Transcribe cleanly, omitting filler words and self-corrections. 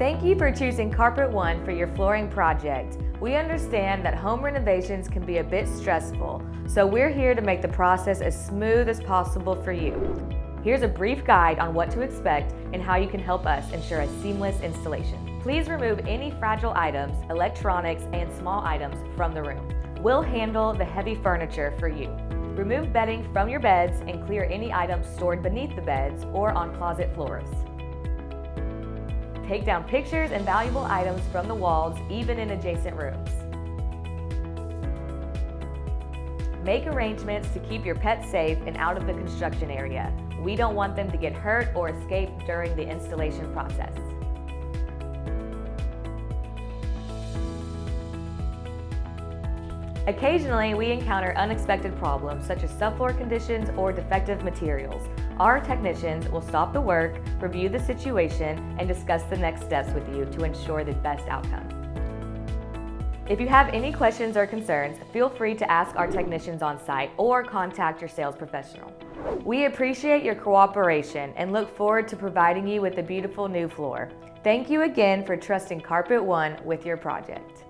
Thank you for choosing Carpet One for your flooring project. We understand that home renovations can be a bit stressful, so we're here to make the process as smooth as possible for you. Here's a brief guide on what to expect and how you can help us ensure a seamless installation. Please remove any fragile items, electronics, and small items from the room. We'll handle the heavy furniture for you. Remove bedding from your beds and clear any items stored beneath the beds or on closet floors. Take down pictures and valuable items from the walls, even in adjacent rooms. Make arrangements to keep your pets safe and out of the construction area. We don't want them to get hurt or escape during the installation process. Occasionally, we encounter unexpected problems such as subfloor conditions or defective materials. Our technicians will stop the work, review the situation, and discuss the next steps with you to ensure the best outcome. If you have any questions or concerns, feel free to ask our technicians on site or contact your sales professional. We appreciate your cooperation and look forward to providing you with a beautiful new floor. Thank you again for trusting Carpet One with your project.